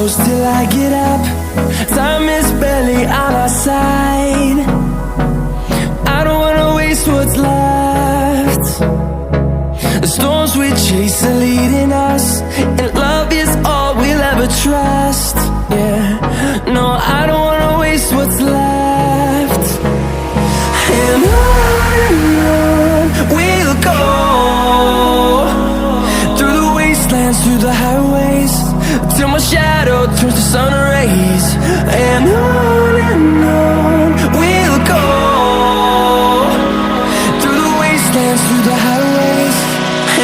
close till I get up. Time is barely on our side. I don't wanna waste what's left. The storms we chase are leading us, and love is all we'll ever trust. Yeah, no, I don't wanna waste what's left. And on we'll go, through the wastelands, through the highways, till my shadow turns to sun rays. And on we'll go, through the wastelands, through the highways,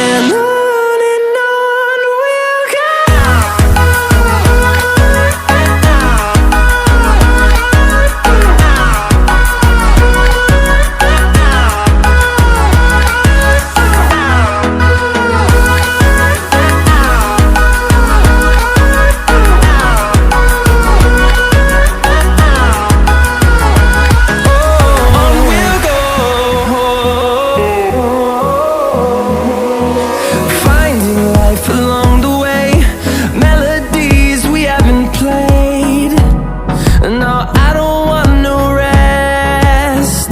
and on we'll go. Along the way, melodies we haven't played. No, I don't want no rest.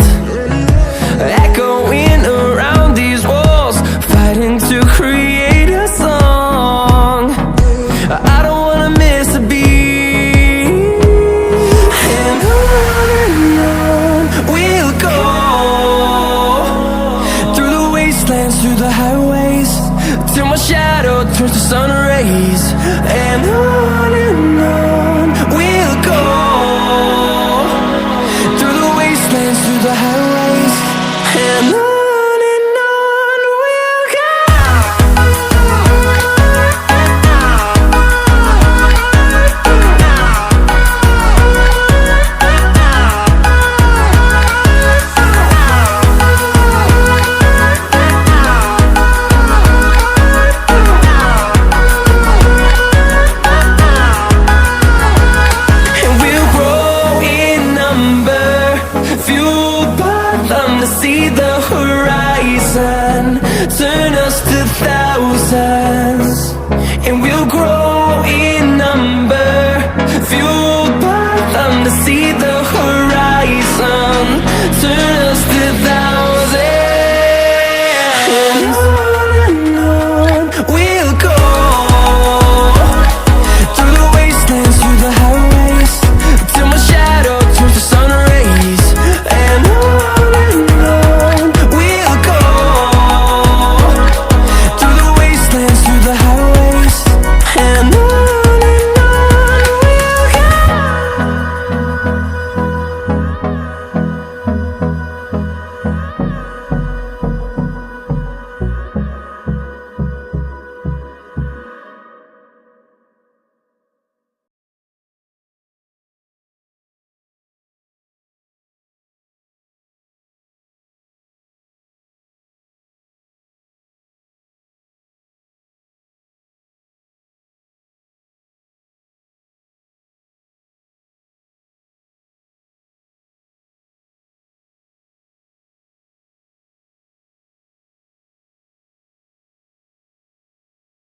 Echoing around these walls, fighting to create a song. I don't wanna miss a beat. And on we'll go, through the wastelands, through the highways, till my shadow turns to sun rays. And on we'll go, through the wastelands, through the highways, and on we'll go. See the horizon, turn us to thousands, and we'll grow in number, fueled by them to see the horizon.